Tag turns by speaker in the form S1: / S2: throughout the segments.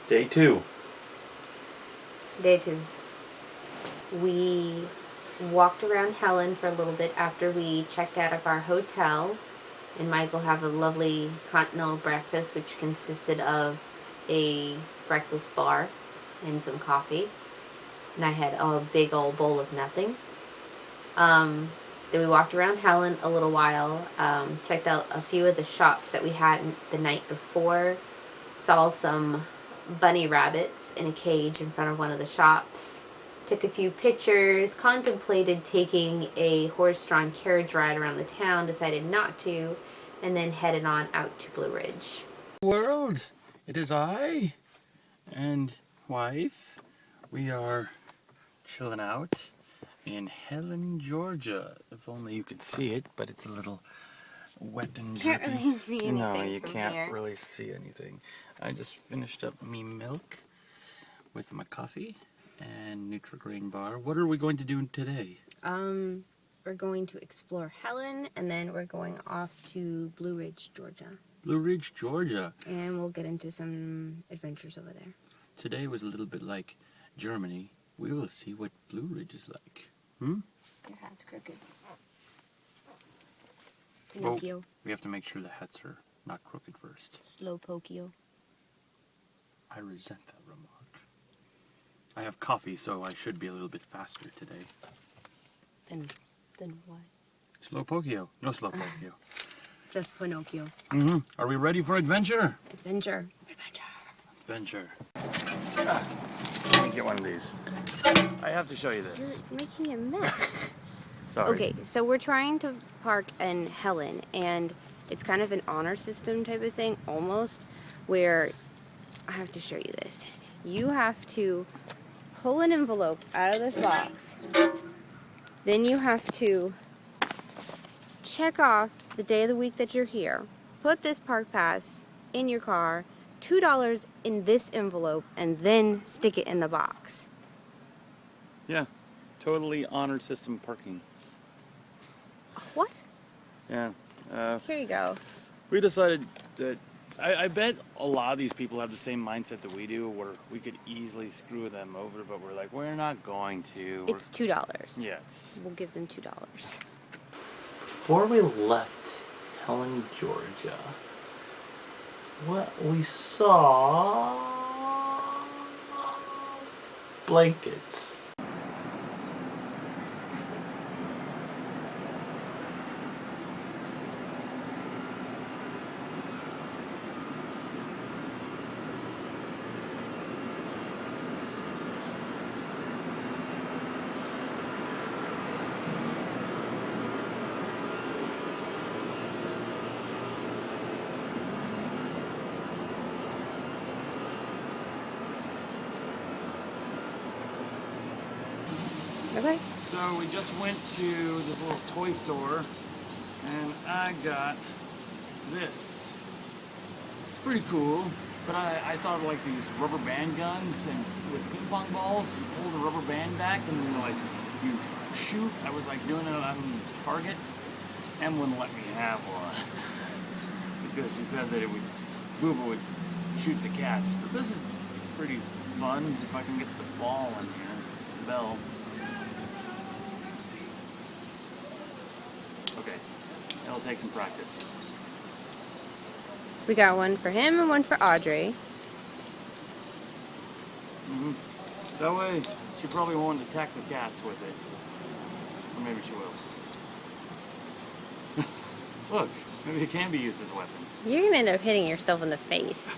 S1: Day 2.
S2: Day 2. We walked around Helen for a little bit after we checked out of our hotel, and Michael had a lovely continental breakfast, which consisted of a breakfast bar and some coffee, and I had a big old bowl of nothing. Then we walked around Helen a little while, checked out a few of the shops that we had the night before, saw some bunny rabbits in a cage in front of one of the shops, took a few pictures, contemplated taking a horse-drawn carriage ride around the town, decided not to, and then headed on out to Blue Ridge.
S1: World, it is I and wife. We are chilling out in Helen, Georgia. If only you could see it, but it's a little wet and drippy.
S2: Can't really see anything.
S1: No, you
S2: from
S1: can't
S2: here.
S1: really see anything. I just finished up me milk with my coffee and Nutri-Grain bar. What are we going to do today?
S2: We're going to explore Helen, and then we're going off to Blue Ridge, Georgia.
S1: Blue Ridge, Georgia.
S2: And we'll get into some adventures over there.
S1: Today was a little bit like Germany. We will see what Blue Ridge is like. Hmm?
S2: Your hat's crooked.
S1: Well,
S2: Pinocchio.
S1: we have to make sure the hats are not crooked first.
S2: Slowpokio.
S1: I resent that remark. I have coffee, so I should be a little bit faster today.
S2: Then what?
S1: Slowpokio. No Slowpokio.
S2: Just Pinocchio.
S1: Mm-hmm. Are we ready for adventure?
S2: Adventure.
S1: Adventure. Ah, let me get one of these. I have to show you this.
S2: You're making a mess.
S1: Sorry.
S2: Okay, so we're trying to park in Helen, and it's kind of an honor system type of thing, almost, where I have to show you this. You have to pull an envelope out of this box. Then you have to check off the day of the week that you're here. Put this park pass in your car, $2 in this envelope, and then stick it in the box.
S1: Yeah. Totally honor system parking.
S2: What?
S1: Yeah.
S2: Here you go.
S1: We decided that I bet a lot of these people have the same mindset that we do, where we could easily screw them over, but we're like, we're not going to.
S2: It's $2.
S1: Yes.
S2: We'll give them $2.
S3: Before we left Helen, Georgia, what we saw blankets.
S2: Okay.
S1: So we just went to this little toy store, and I got this. It's pretty cool, but I saw like these rubber band guns and with ping pong balls. You pull the rubber band back and then like you shoot. I was like doing it on this Target. Em wouldn't let me have one because she said that Booba would shoot the cats. But this is pretty fun if I can get the ball in here, the bell. Okay, it'll take some practice.
S2: We got one for him and one for Audrey.
S1: Mm-hmm. That way, she probably won't attack the cats with it. Or maybe she will. Look, maybe it can be used as a weapon.
S2: You're gonna end up hitting yourself in the face.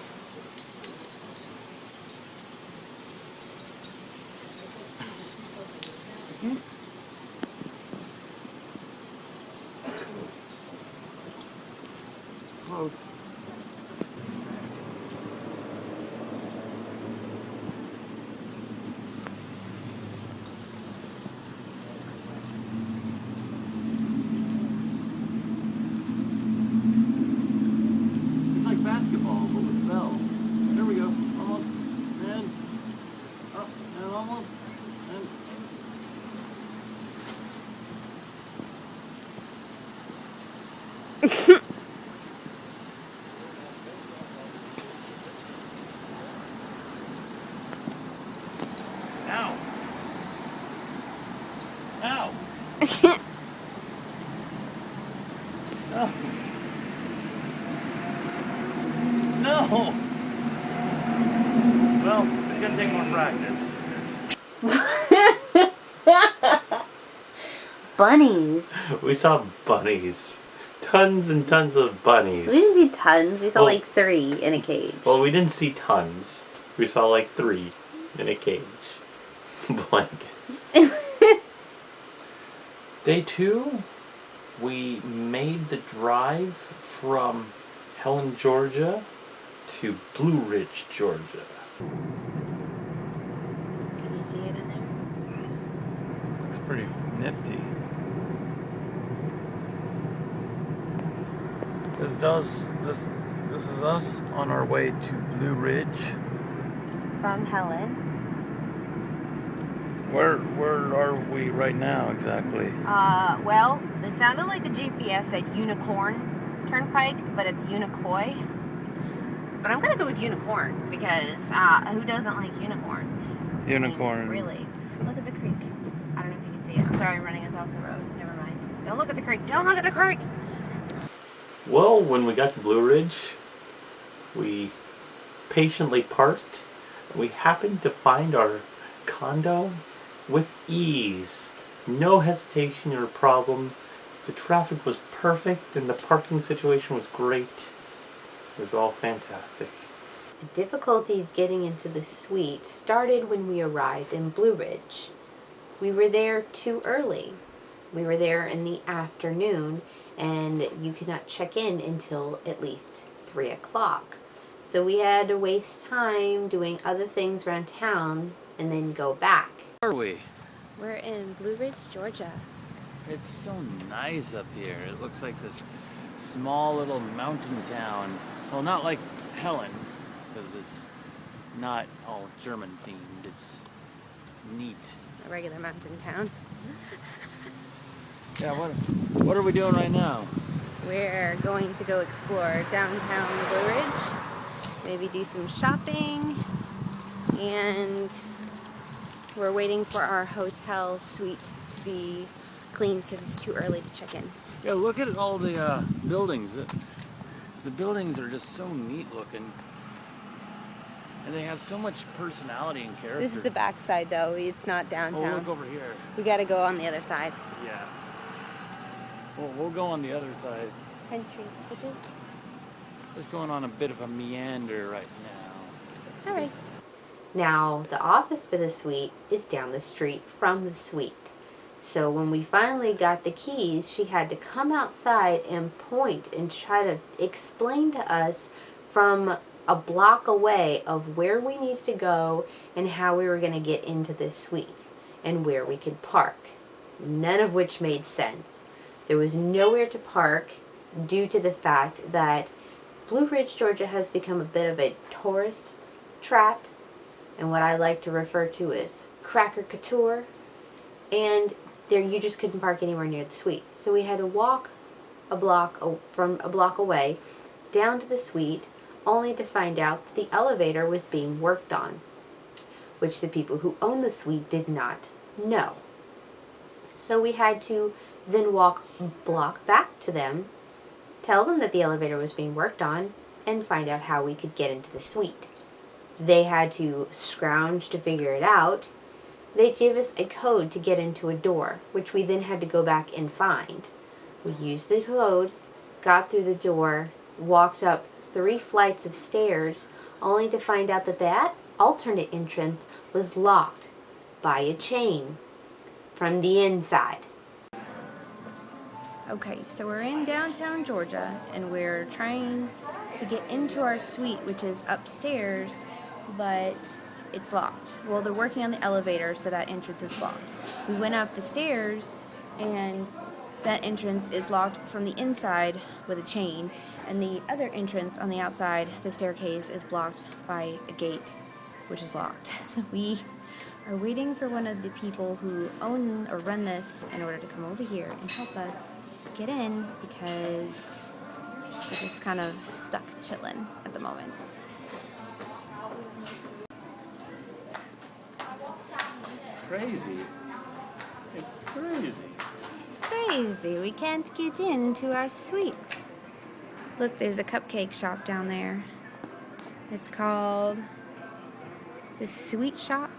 S1: Close. It's like basketball, but with a bell. There we go. Almost. And up. And almost. And No. No. Well, it's gonna take more practice.
S2: Bunnies.
S3: We saw bunnies. Tons and tons of bunnies.
S2: We didn't see tons. We saw
S3: Well-
S2: like 3 in a cage.
S3: Well, we didn't see tons. We saw like 3 in a cage. Blankets. Day 2, we made the drive from Helen, Georgia to Blue Ridge, Georgia.
S2: Can you see it in there?
S1: Looks pretty nifty. This is us on our way to Blue Ridge.
S2: From Helen.
S1: Where are we right now exactly?
S2: Well, it sounded like the GPS said Unicorn Turnpike, but it's Unicoi. But I'm gonna go with Unicorn because who doesn't like unicorns?
S1: Unicorn.
S2: I mean, really. Look at the creek. I don't know if you can see it. I'm sorry, I'm running us off the road. Never mind. Don't look at the creek. Don't look at the creek.
S3: Well, when we got to Blue Ridge, we patiently parked. We happened to find our condo with ease. No hesitation or problem. The traffic was perfect and the parking situation was great. It was all fantastic.
S2: The difficulties getting into the suite started when we arrived in Blue Ridge. We were there too early. We were there in the afternoon, and you could not check in until at least 3 o'clock. So we had to waste time doing other things around town and then go back.
S1: Where are we?
S2: We're in Blue Ridge, Georgia.
S1: It's so nice up here. It looks like this small little mountain town. Well, not like Helen, because it's not all German themed. It's neat.
S2: A regular mountain town.
S1: Yeah, what are we doing right now?
S2: We're going to go explore downtown Blue Ridge, maybe do some shopping, and we're waiting for our hotel suite to be cleaned because it's too early to check in.
S1: Yeah, look at all the buildings. The buildings are just so neat looking. And they have so much personality and character.
S2: This is the back side though, it's not
S1: Oh,
S2: downtown.
S1: look over here.
S2: We gotta go on the other side.
S1: Yeah. Well, we'll go on the other side.
S2: Country switches.
S1: Just going on a bit of a meander right now.
S2: Alright. Now, the office for the suite is down the street from the suite. So when we finally got the keys, she had to come outside and point and try to explain to us from a block away of where we needed to go and how we were going to get into this suite and where we could park. None of which made sense. There was nowhere to park due to the fact that Blue Ridge, Georgia has become a bit of a tourist trap and what I like to refer to as cracker couture, and there you just couldn't park anywhere near the suite. So we had to walk from a block away down to the suite, only to find out that the elevator was being worked on, which the people who owned the suite did not know. So we had to then walk a block back to them, tell them that the elevator was being worked on, and find out how we could get into the suite. They had to scrounge to figure it out. They gave us a code to get into a door, which we then had to go back and find. We used the code, got through the door, walked up 3 flights of stairs, only to find out that that alternate entrance was locked by a chain from the inside. Okay, so we're in downtown Georgia, and we're trying to get into our suite, which is upstairs, but it's locked. Well, they're working on the elevator, so that entrance is locked. We went up the stairs, and that entrance is locked from the inside with a chain, and the other entrance on the outside, the staircase, is blocked by a gate, which is locked. So we are waiting for one of the people who own or run this in order to come over here and help us get in, because we're just kind of stuck chilling at the moment.
S1: It's crazy. It's crazy.
S2: crazy. We can't get into our suite. Look, there's a cupcake shop down there. It's called the Sweet Shop.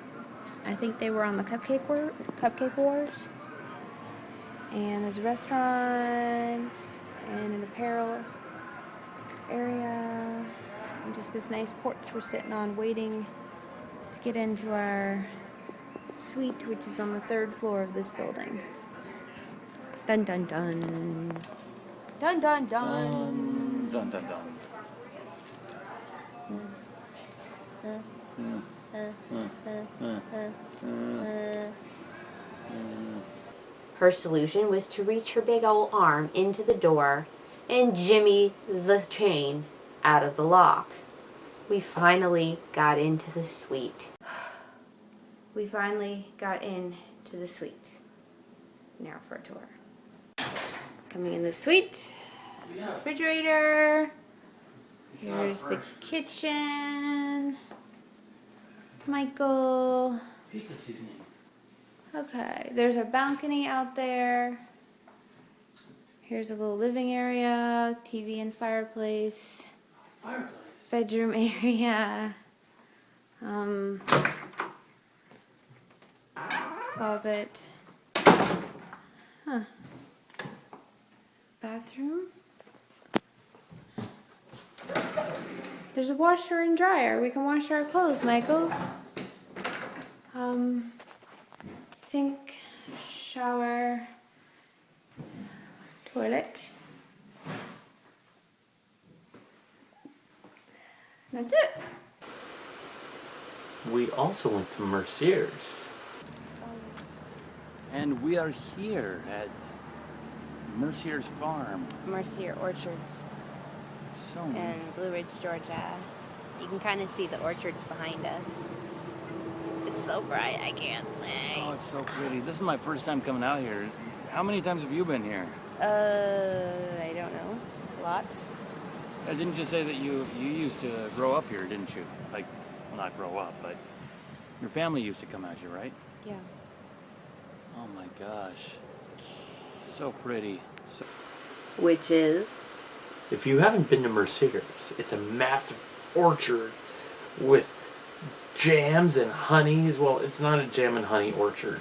S2: I think they were on the Cupcake Wars. And there's a restaurant and an apparel area. And just this nice porch we're sitting on waiting to get into our suite, which is on the 3rd floor of this building. Dun dun dun. Dun dun dun.
S1: Dun, dun, dun.
S2: Her solution was to reach her big old arm into the door and jimmy the chain out of the lock. We finally got into the suite. We finally got into the suite. Now for a tour. Coming in the suite. Refrigerator. Here's the kitchen. Michael.
S1: Pizza seasoning.
S2: Okay, there's our balcony out there. Here's a little living area, TV and fireplace.
S1: Fireplace.
S2: Bedroom area. Closet. Huh. Bathroom. There's a washer and dryer. We can wash our clothes, Michael. Sink, shower, toilet. That's it.
S3: We also went to Mercier's.
S1: And we are here at Mercier's Farm.
S2: Mercier Orchards
S1: So many.
S2: in Blue Ridge, Georgia. You can kind of see the orchards behind us. It's so bright, I can't say.
S1: Oh, it's so pretty. This is my first time coming out here. How many times have you been here?
S2: I don't know. Lots.
S1: Didn't you say that you used to grow up here, didn't you? Like, well, not grow up, but your family used to come out here, right?
S2: Yeah.
S1: Oh my gosh. So pretty. So
S2: Which is?
S3: If you haven't been to Mercier's, it's a massive orchard with jams and honeys. Well, it's not a jam and honey orchard.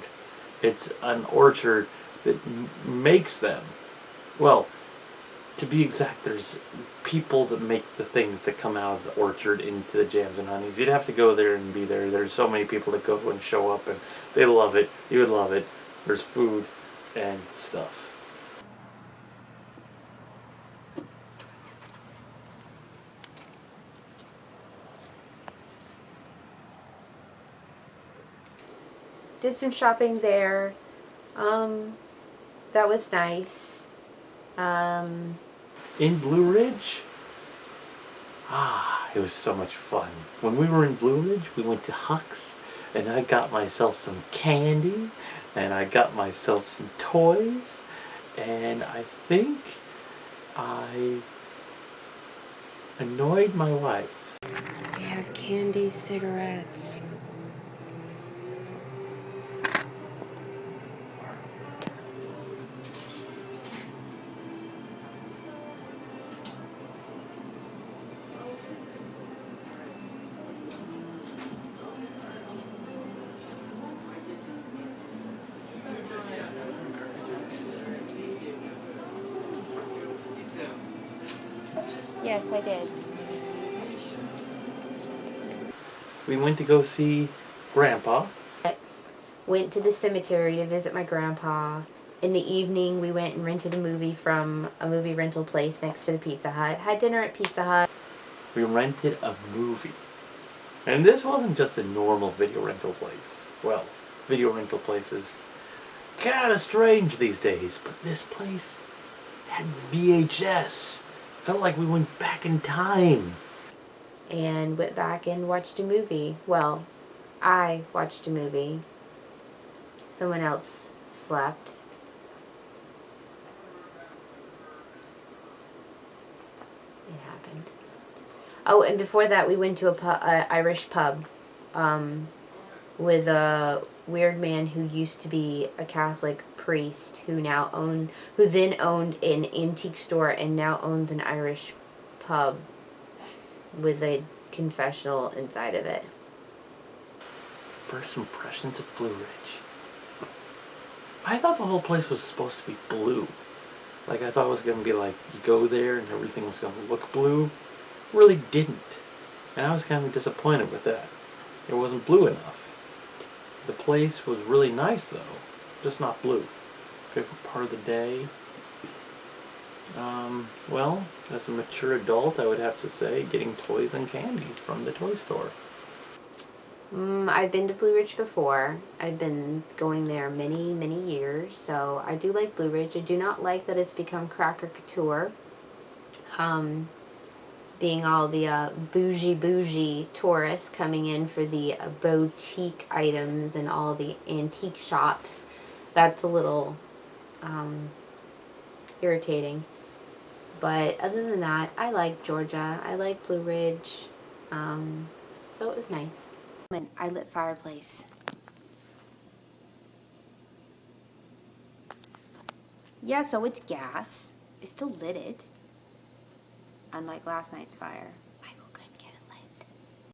S3: It's an orchard that makes them. Well, to be exact, there's people that make the things that come out of the orchard into the jams and honeys. You'd have to go there and be there. There's so many people that go and show up, and they love it. You would love it. There's food and stuff.
S2: Did some shopping there. That was nice.
S3: In Blue Ridge, it was so much fun. When we were in Blue Ridge, we went to Huck's, and I got myself some candy, and I got myself some toys, and I think I annoyed my wife.
S2: We have candy, cigarettes. Yes, I did.
S3: We went to go see Grandpa.
S2: Went to the cemetery to visit my grandpa. In the evening, we went and rented a movie from a movie rental place next to the Pizza Hut. Had dinner at Pizza Hut.
S3: We rented a movie. And this wasn't just a normal video rental place. Well, video rental places kind of strange these days, but this place had VHS. Felt like we went back in time.
S2: And went back and watched a movie. Well, I watched a movie. Someone else slept. It happened. Oh, and before that, we went to a Irish pub with a weird man who used to be a Catholic priest who then owned an antique store and now owns an Irish pub with a confessional inside of it.
S3: First impressions of Blue Ridge. I thought the whole place was supposed to be blue. Like, I thought it was going to be like, you go there and everything was going to look blue. Really didn't. And I was kind of disappointed with that. It wasn't blue enough. The place was really nice, though. Just not blue. Favorite part of the day? Well, as a mature adult, I would have to say getting toys and candies from the toy store.
S2: I've been to Blue Ridge before. I've been going there many, many years, so I do like Blue Ridge. I do not like that it's become Cracker Couture. Being all the bougie tourists coming in for the boutique items and all the antique shops. That's a little irritating. But other than that, I like Georgia. I like Blue Ridge. So it was nice.
S4: I lit fireplace. Yeah, so it's gas. I still lit it. Unlike last night's fire.